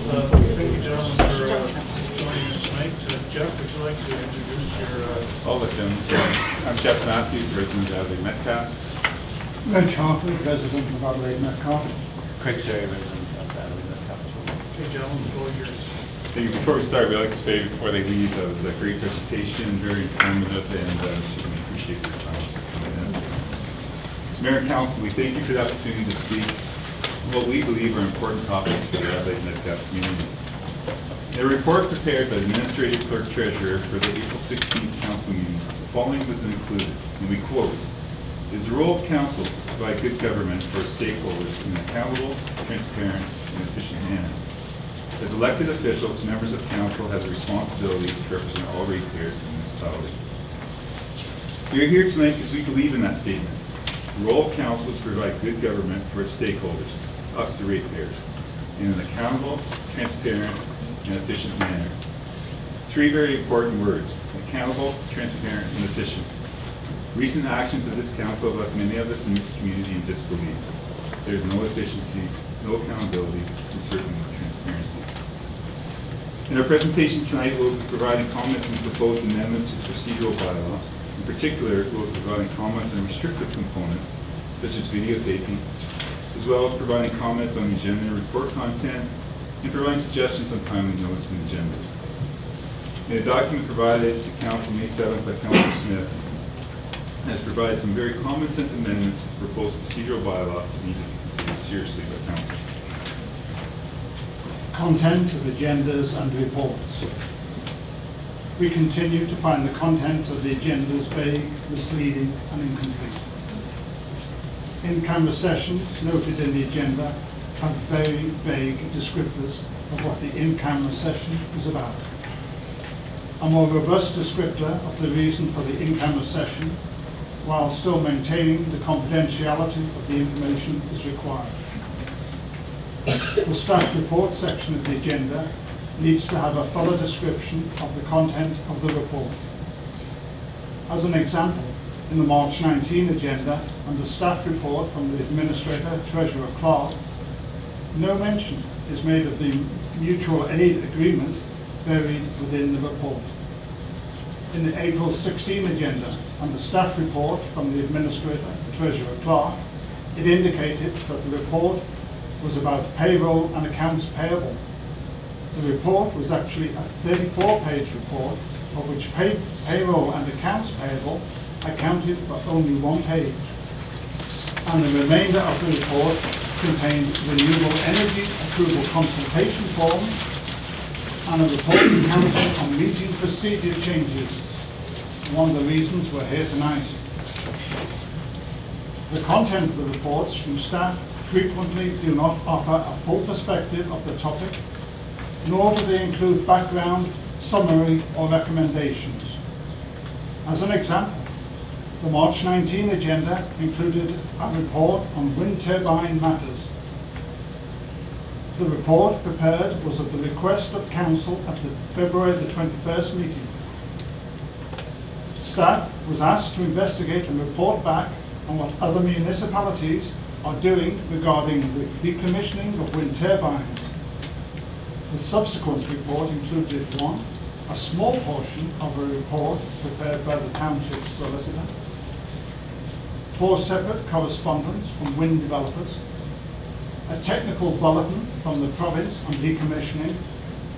Thank you, gentlemen, for joining us tonight. Jeff, would you like to introduce your... All the gentlemen. I'm Jeff Matthews, resident of Adelaide Metcalfe. Red Charlton, resident of Adelaide Metcalfe. Craig Sherry, resident of Adelaide Metcalfe. Okay, gentlemen, the floor is yours. Thank you. Before we start, we'd like to say before they leave, that was a great presentation, very informative, and certainly appreciate your time coming in. As Mayor and Council, we thank you for the opportunity to speak what we believe are important topics for the Adelaide Metcalfe community. In a report prepared by the Administrative Clerk Treasurer for the April 16th Council meeting, the following was included, and we quote, "It is the role of Council to provide good government for stakeholders in an accountable, transparent, and efficient manner. As elected officials, members of Council have the responsibility to represent all ratepayers in the municipality." We are here tonight because we believe in that statement. The role of Council is to provide good government for its stakeholders, us the ratepayers, in an accountable, transparent, and efficient manner. Three very important words: accountable, transparent, and efficient. Recent actions of this Council have left many of us in this community in disbelief. There's no efficiency, no accountability, and certainly no transparency. In our presentation tonight, we'll be providing comments on the proposed amendments to the procedural bylaw. In particular, we'll be providing comments on restrictive components, such as videotaping, as well as providing comments on the agenda and report content, and providing suggestions on timely notice and agendas. In a document provided to Council May 7th by Councillor Smith, has provided some very common sense amendments to the proposed procedural bylaw that need to be considered seriously by Council. Content of agendas and reports. We continue to find the content of the agendas vague, misleading, and incomplete. In-camera sessions noted in the agenda have very vague descriptors of what the in-camera session is about. A more robust descriptor of the reason for the in-camera session, while still maintaining the confidentiality of the information, is required. The staff report section of the agenda needs to have a fuller description of the content of the report. As an example, in the March 19 agenda, under staff report from the Administrator, Treasurer, Clerk, no mention is made of the mutual aid agreement buried within the report. In the April 16 agenda, under staff report from the Administrator, Treasurer, Clerk, it indicated that the report was about payroll and accounts payable. The report was actually a 34-page report, of which payroll and accounts payable accounted for only 1 page. And the remainder of the report contained renewable energy approval consultation forms and a report to Council on meeting procedure changes. One of the reasons we're here tonight. The content of the reports from staff frequently do not offer a full perspective of the topic, nor do they include background, summary, or recommendations. As an example, the March 19 agenda included a report on wind turbine matters. The report prepared was at the request of Council at the February the 21st meeting. Staff was asked to investigate and report back on what other municipalities are doing regarding the decommissioning of wind turbines. The subsequent report included 1, a small portion of a report prepared by the Township Solicitor, 4 separate correspondence from wind developers, a technical bulletin from the province on decommissioning,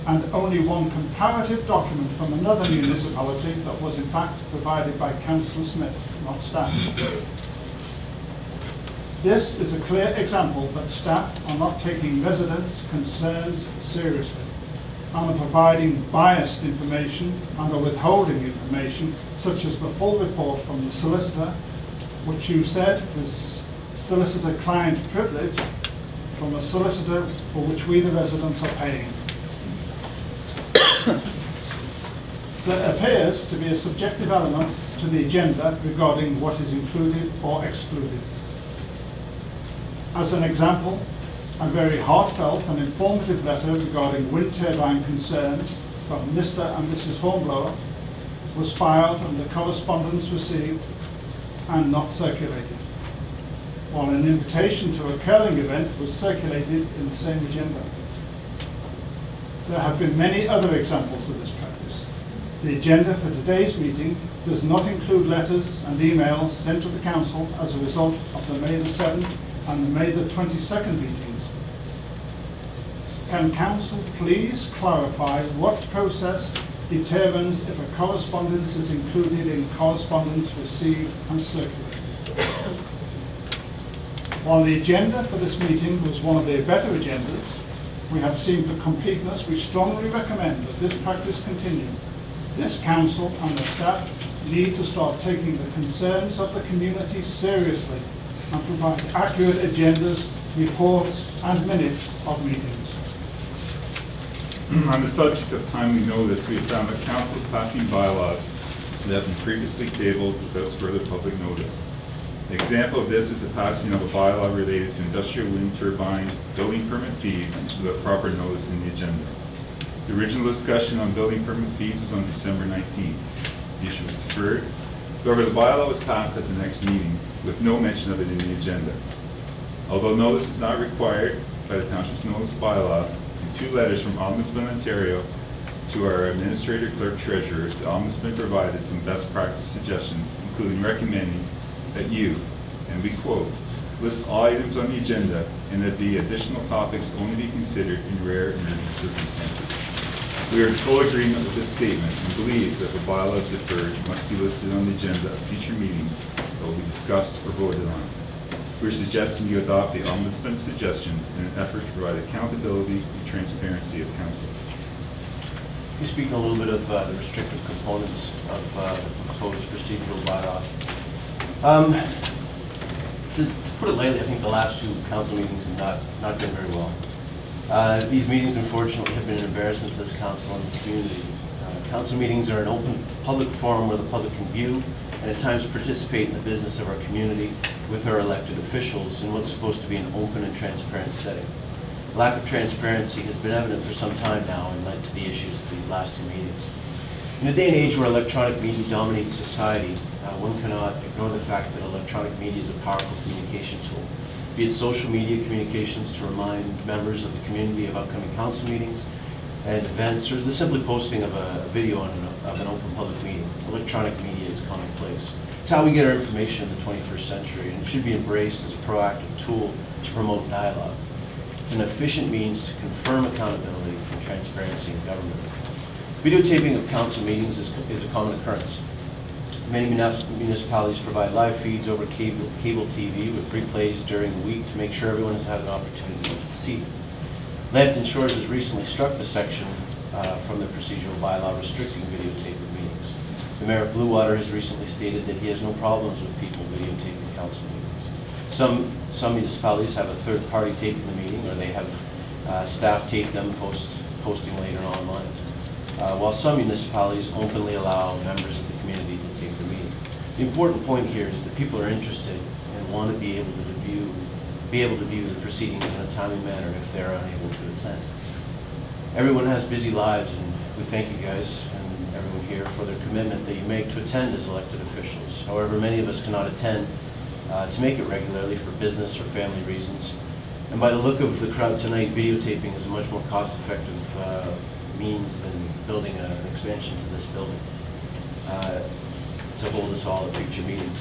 and only 1 comparative document from another municipality that was in fact provided by Councillor Smith, not staff. This is a clear example that staff are not taking residents' concerns seriously and are providing biased information and are withholding information, such as the full report from the solicitor, which you said was solicitor-client privilege from a solicitor for which we, the residents, are paying. There appears to be a subjective element to the agenda regarding what is included or excluded. As an example, a very heartfelt and informative letter regarding wind turbine concerns from Mr. and Mrs. Hornblower was filed under correspondence received and not circulated, while an invitation to a curling event was circulated in the same agenda. There have been many other examples of this practice. The agenda for today's meeting does not include letters and emails sent to the Council as a result of the May the 7th and the May the 22nd meetings. Can Council please clarify what process determines if a correspondence is included in correspondence received and circulated? While the agenda for this meeting was one of the better agendas, we have seen for completeness we strongly recommend that this practice continue. This Council and the staff need to start taking the concerns of the community seriously and provide accurate agendas, reports and minutes of meetings. On the subject of timely notice, we have found that councils passing bylaws that have been previously tabled without further public notice. An example of this is the passing of a bylaw related to industrial wind turbine building permit fees without proper notice in the agenda. The original discussion on building permit fees was on December 19th. The issue was deferred. However, the bylaw was passed at the next meeting with no mention of it in the agenda. Although notice is not required by the Township's notice bylaw, in 2 letters from Ombudsman Ontario to our Administrator Clerk Treasurer, the Ombudsman provided some best practice suggestions, including recommending that you, and we quote, list all items on the agenda and that the additional topics only be considered in rare and urgent circumstances. We are in full agreement with this statement and believe that the bylaws deferred must be listed on the agenda of future meetings that will be discussed or voted on. We are suggesting you adopt the Ombudsman's suggestions in an effort to provide accountability and transparency of Council. You speak a little bit of the restrictive components of the proposed procedural bylaw. To put it lightly, I think the last 2 council meetings have not been very well. These meetings, unfortunately, have been an embarrassment to this council and the community. Council meetings are an open public forum where the public can view and at times participate in the business of our community with our elected officials in what's supposed to be an open and transparent setting. Lack of transparency has been evident for some time now and led to the issues of these last 2 meetings. In a day and age where electronic media dominates society, one cannot ignore the fact that electronic media is a powerful communication tool, be it social media communications to remind members of the community of upcoming council meetings and events, or the simply posting of a video of an open public meeting. Electronic media is commonplace. It's how we get our information in the 21st century and should be embraced as a proactive tool to promote dialogue. It's an efficient means to confirm accountability and transparency in government. Videotaping of council meetings is a common occurrence. Many municipalities provide live feeds over cable TV with replays during the week to make sure everyone has had an opportunity to see. Lambton Shores has recently struck the section from the procedural bylaw restricting videotape of meetings. The Mayor of Bluewater has recently stated that he has no problems with people videotaping council meetings. Some municipalities have a third party taping the meeting, or they have staff tape them posting later online. While some municipalities openly allow members of the community to tape the meeting. The important point here is that people are interested and want to be able to view the proceedings in a timely manner if they're unable to attend. Everyone has busy lives, and we thank you guys and everyone here for their commitment that you make to attend as elected officials. However, many of us cannot attend to make it regularly for business or family reasons. And by the look of the crowd tonight, videotaping is a much more cost-effective means than building an expansion to this building to hold us all at future meetings.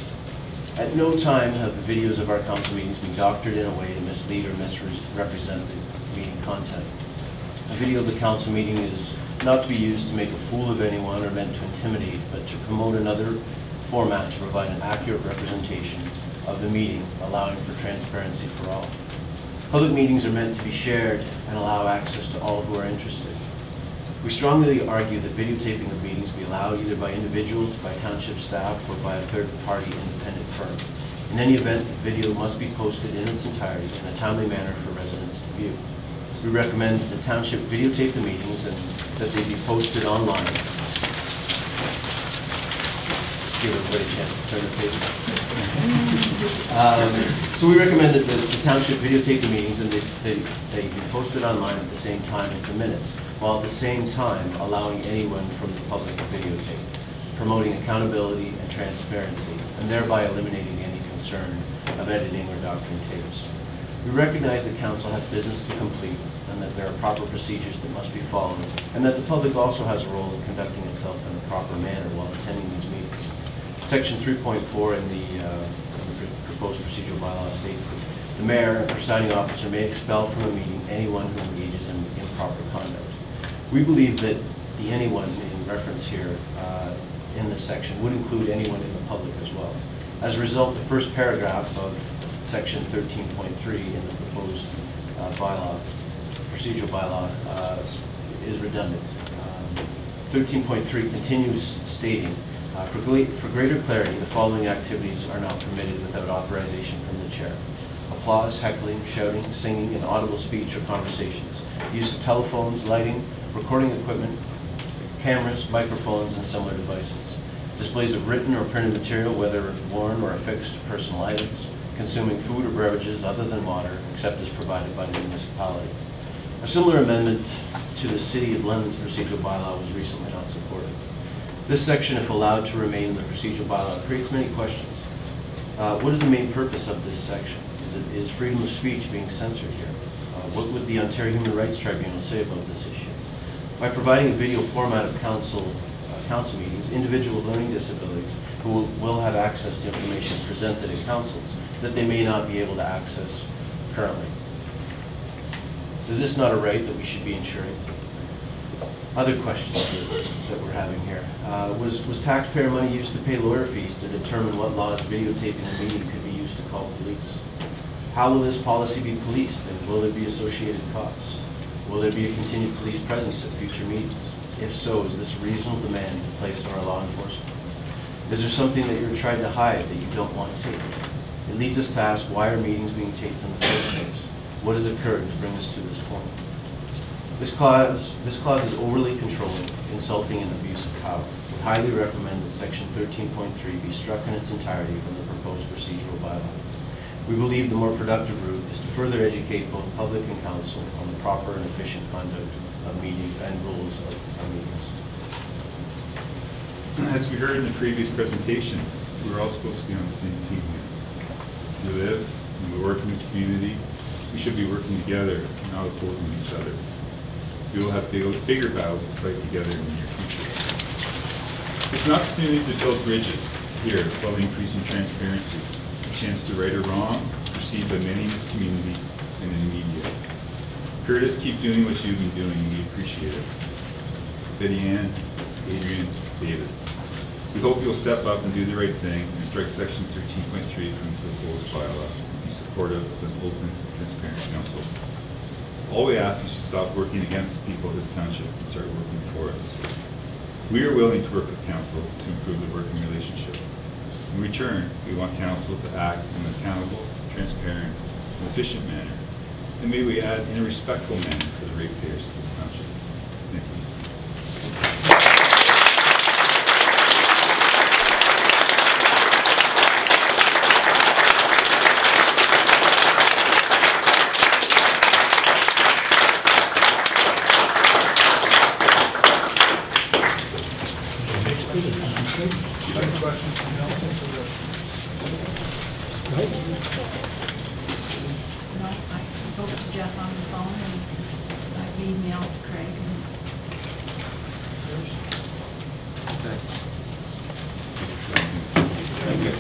At no time have the videos of our council meetings been doctored in a way to mislead or misrepresent the meeting content. A video of the council meeting is not to be used to make a fool of anyone or meant to intimidate, but to promote another format to provide an accurate representation of the meeting, allowing for transparency for all. Public meetings are meant to be shared and allow access to all who are interested. We strongly argue that videotaping of meetings be allowed either by individuals, by township staff, or by a third-party independent firm. In any event, the video must be posted in its entirety in a timely manner for residents to view. We recommend that the township videotape the meetings and that they be posted online. Give everybody a chance to turn the page. So we recommend that the township videotape the meetings and they be posted online at the same time as the minutes, while at the same time allowing anyone from the public to videotape, promoting accountability and transparency, and thereby eliminating any concern of editing or doctoring tapes. We recognize that council has business to complete and that there are proper procedures that must be followed, and that the public also has a role in conducting itself in a proper manner while attending these meetings. Section 3.4 in the proposed procedural bylaw states that the mayor and presiding officer may expel from a meeting anyone who engages in improper conduct. We believe that the anyone in reference here in this section would include anyone in the public as well. As a result, the first paragraph of section 13.3 in the proposed procedural bylaw is redundant. 13.3 continues stating, for greater clarity, the following activities are not permitted without authorization from the chair: applause, heckling, shouting, singing, and audible speech or conversations, use of telephones, lighting, recording equipment, cameras, microphones, and similar devices, displays of written or printed material, whether worn or affixed to personal items, consuming food or beverages other than water, except as provided by the municipality. A similar amendment to the City of London's procedural bylaw was recently not supported. This section, if allowed to remain in the procedural bylaw, creates many questions. What is the main purpose of this section? Is freedom of speech being censored here? What would the Ontario Human Rights Tribunal say about this issue? By providing a video format of council meetings, individuals with learning disabilities who will have access to information presented in councils that they may not be able to access currently. Is this not a right that we should be ensuring? Other questions that we're having here. Was taxpayer money used to pay lawyer fees to determine what laws videotaping a meeting could be used to call police? How will this policy be policed, and will there be associated costs? Will there be a continued police presence at future meetings? If so, is this a reasonable demand to place on our law enforcement? Is there something that you're trying to hide that you don't want taped? It leads us to ask, why are meetings being taped in the first place? What has occurred to bring us to this point? This clause is overly controlling, insulting, and abuse of power. We highly recommend that section 13.3 be struck in its entirety from the proposed procedural bylaw. We believe the more productive route is to further educate both public and council on the proper and efficient conduct of meetings and rules of meetings. As we heard in the previous presentation, we're all supposed to be on the same team here. We live and we work in this community. We should be working together, not opposing each other. We will have bigger battles to fight together in the near future. It's an opportunity to build bridges here while increasing transparency, a chance to right a wrong perceived by many in this community and in the media. Curtis, keep doing what you've been doing, and we appreciate it. Betty Ann, Adrian, David. We hope you'll step up and do the right thing and strike section 13.3 from the proposed bylaw and be supportive of an open, transparent council. All we ask is you stop working against the people of this township and start working for us. We are willing to work with council to improve the working relationship. In return, we want council to act in an accountable, transparent, and efficient manner. And may we add in a respectful manner for the ratepayers of this township. Thank you. Any questions from council? No, I spoke to Jeff on the phone and I've emailed Craig. Thank you.